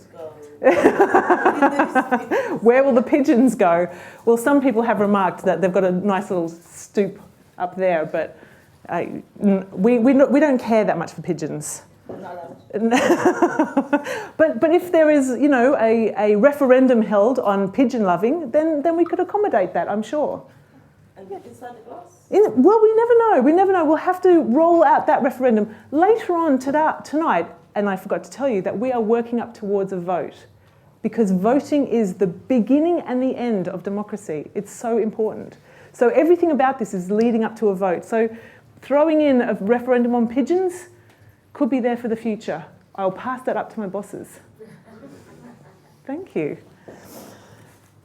pigeons go? Where will the pigeons go? Well, some people have remarked that they've got a nice little stoop up there, but we don't care that much for pigeons. But if there is, a referendum held on pigeon loving, then we could accommodate that, I'm sure. And inside the glass? Well, we never know. We never know. We'll have to roll out that referendum later on tonight. And I forgot to tell you that we are working up towards a vote, because voting is the beginning and the end of democracy. It's so important. So everything about this is leading up to a vote. So throwing in a referendum on pigeons could be there for the future. I'll pass that up to my bosses. Thank you.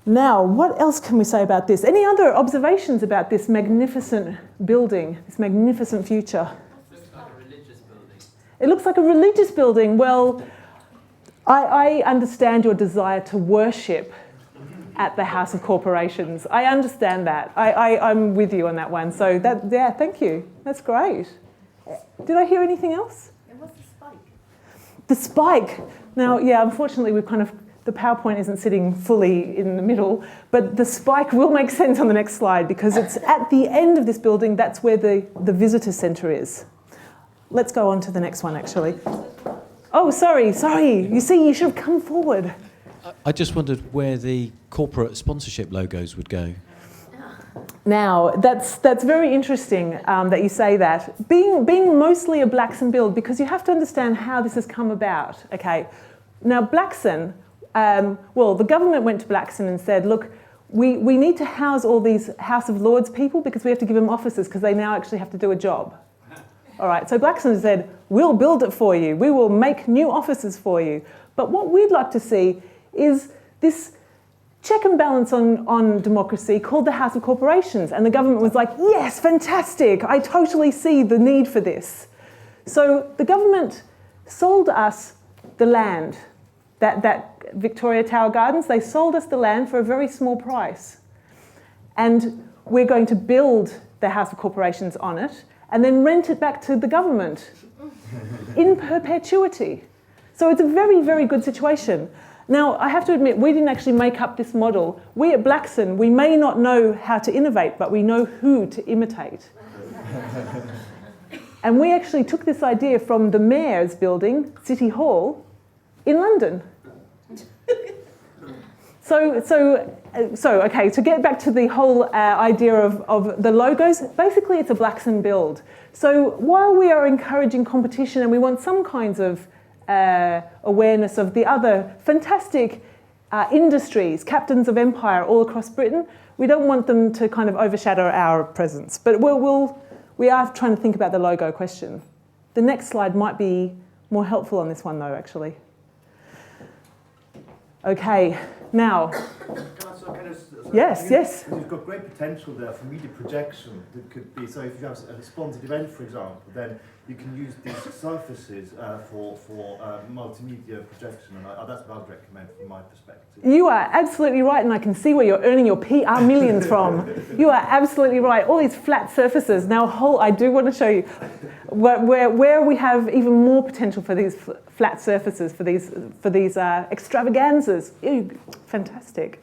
Now, what else can we say about this? Any other observations about this magnificent building, this magnificent future? It looks like a religious building. It looks like a religious building. Well, I understand your desire to worship at the House of Corporations. I understand that. I'm with you on that one. So thank you. That's great. Did I hear anything else? And what's the spike? The spike. Now, unfortunately, the PowerPoint isn't sitting fully in the middle, but the spike will make sense on the next slide, because it's at the end of this building. That's where the visitor centre is. Let's go on to the next one, actually. Oh, sorry. You see, you should have come forward. I just wondered where the corporate sponsorship logos would go. Now, that's very interesting that you say that. Being mostly a Blackson build, because you have to understand how this has come about. Okay, now Blackson, the government went to Blackson and said, look, we need to house all these House of Lords people, because we have to give them offices, because they now actually have to do a job. All right, so Blackson said, we'll build it for you. We will make new offices for you. But what we'd like to see is this check and balance on democracy called the House of Corporations. And the government was like, yes, fantastic. I totally see the need for this. So the government sold us the land, that Victoria Tower Gardens, they sold us the land for a very small price. And we're going to build the House of Corporations on it and then rent it back to the government in perpetuity. So it's a very, very good situation. Now, I have to admit, we didn't actually make up this model. We at Blackson, we may not know how to innovate, but we know who to imitate. And we actually took this idea from the Mayor's building, City Hall, in London. So okay, to get back to the whole idea of the logos, basically it's a Blackson build. So while we are encouraging competition and we want some kinds of awareness of the other fantastic industries, captains of empire all across Britain, we don't want them to kind of overshadow our presence. But we are trying to think about the logo question. The next slide might be more helpful on this one though, actually. Okay, now. Yes. You've got great potential there for media projection. That could be, so if you have a sponsored event, for example, then you can use these surfaces for multimedia projection, and that's what I'd recommend from my perspective. You are absolutely right, and I can see where you're earning your PR millions from. You are absolutely right. All these flat surfaces. Now, I do want to show you where we have even more potential for these flat surfaces, for these extravaganzas. Ew, fantastic.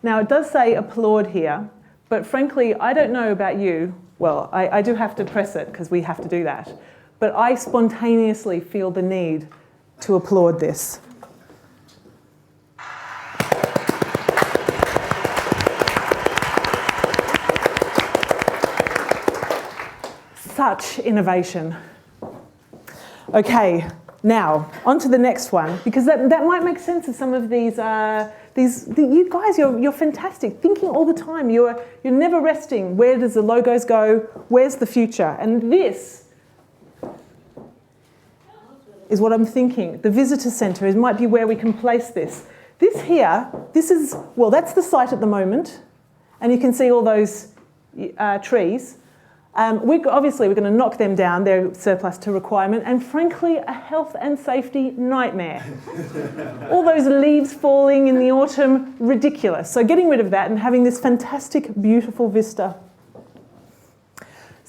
Now, it does say applaud here, but frankly, I don't know about you. Well, I do have to press it because we have to do that. But I spontaneously feel the need to applaud this. Such innovation. Okay, now, on to the next one, because that might make sense of some of these you guys, you're fantastic, thinking all the time. You're never resting. Where does the logos go? Where's the future? And this is what I'm thinking. The visitor centre might be where we can place this. This here, that's the site at the moment. And you can see all those trees. We're going to knock them down. They're surplus to requirement. And frankly, a health and safety nightmare. All those leaves falling in the autumn, ridiculous. So getting rid of that and having this fantastic, beautiful vista.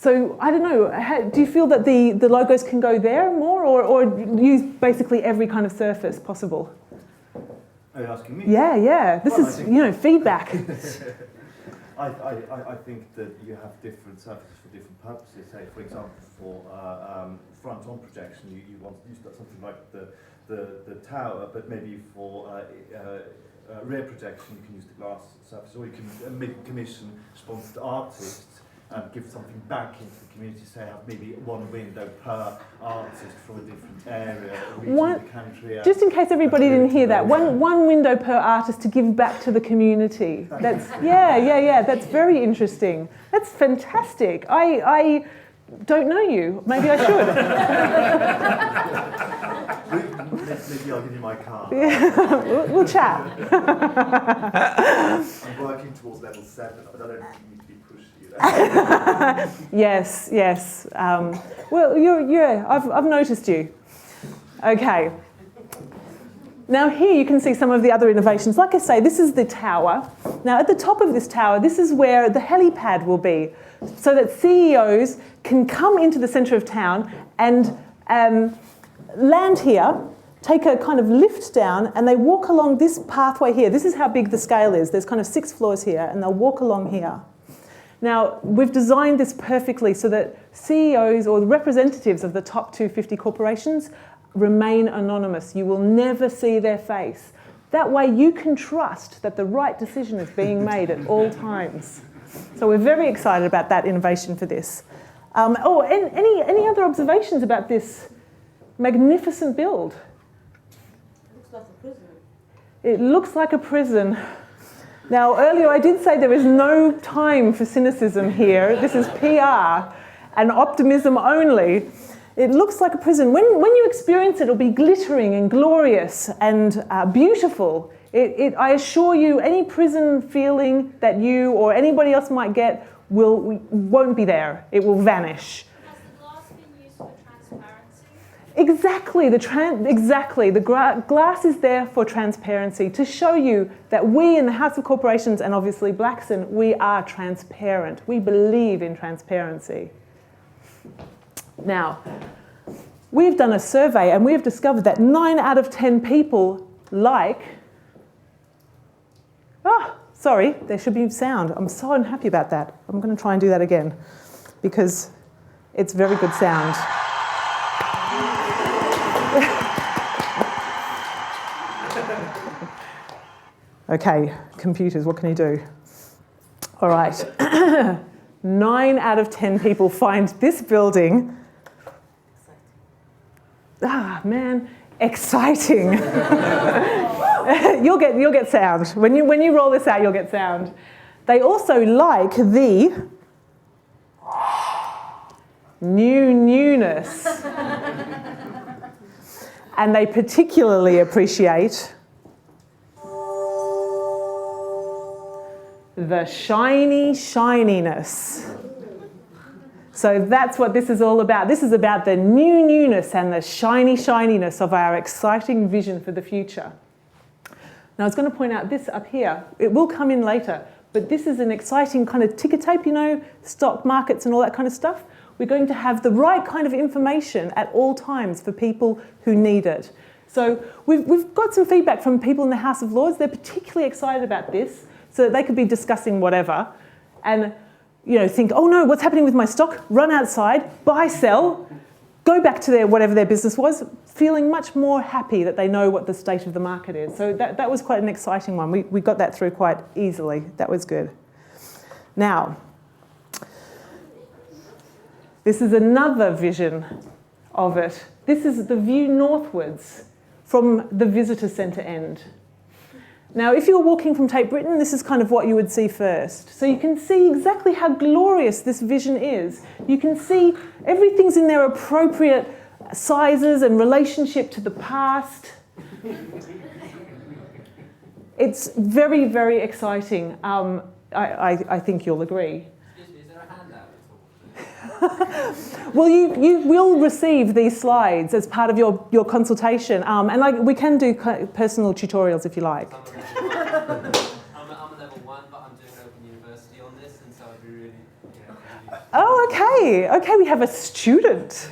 So I don't know, do you feel that the logos can go there more, or use basically every kind of surface possible? Are you asking me? Yeah. This Well, is, you know, feedback. I think that you have different surfaces for different purposes. Say, for example, for front-on projection, you want to use something like the tower, but maybe for rear projection, you can use the glass surface, or you can commission sponsored artists and give something back into the community. Say, have maybe one window per artist from a different area, region of the country. Just in case everybody didn't hear that, one window per artist to give back to the community. That's That's very interesting. That's fantastic. I don't know you. Maybe I should. Maybe I'll give you my card. We'll chat. I'm working towards level 7, but I don't need to be pushy. Yes. Well, I've noticed you. Okay. Now here you can see some of the other innovations. Like I say, this is the tower. Now at the top of this tower, this is where the helipad will be, so that CEOs can come into the centre of town and land here, take a kind of lift down, and they walk along this pathway here. This is how big the scale is. There's kind of 6 floors here, and they'll walk along here. Now, we've designed this perfectly so that CEOs or the representatives of the top 250 corporations remain anonymous. You will never see their face. That way you can trust that the right decision is being made at all times. So we're very excited about that innovation for this. Any other observations about this magnificent build? Looks like a prison. It looks like a prison. Now, earlier I did say there is no time for cynicism here. This is PR and optimism only. It looks like a prison. When you experience it, it'll be glittering and glorious and beautiful. I assure you, any prison feeling that you or anybody else might get won't be there. It will vanish. Has the glass been used for transparency? Exactly. The glass is there for transparency, to show you that we in the House of Corporations and obviously Blackson, we are transparent. We believe in transparency. Now, we've done a survey and we've discovered that 9 out of 10 people like... Sorry, there should be sound. I'm so unhappy about that. I'm going to try and do that again because it's very good sound. Okay, computers, what can you do? All right. 9 out of 10 people find this building, exciting. You'll get sound. When you roll this out, you'll get sound. They also like the newness. And they particularly appreciate the shininess. So that's what this is all about. This is about the newness and the shininess of our exciting vision for the future. Now I was going to point out this up here. It will come in later, but this is an exciting kind of ticker tape, you know, stock markets and all that kind of stuff. We're going to have the right kind of information at all times for people who need it. So we've got some feedback from people in the House of Lords. They're particularly excited about this, so that they could be discussing whatever and, you know, think, oh no, what's happening with my stock? Run outside, buy, sell, go back to whatever their business was, feeling much more happy that they know what the state of the market is. So that was quite an exciting one. We got that through quite easily. That was good. Now, this is another vision of it. This is the view northwards from the visitor centre end. Now, if you're walking from Tate Britain, this is kind of what you would see first. So you can see exactly how glorious this vision is. You can see everything's in their appropriate sizes and relationship to the past. It's very, very exciting. I think you'll agree. Excuse me, is there a handout at all? Well, you will receive these slides as part of your consultation, and we can do personal tutorials if you like. I'm a level 1, but I'm doing Open University on this, and so I'd be really, Oh, okay. Okay, we have a student.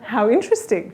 How interesting.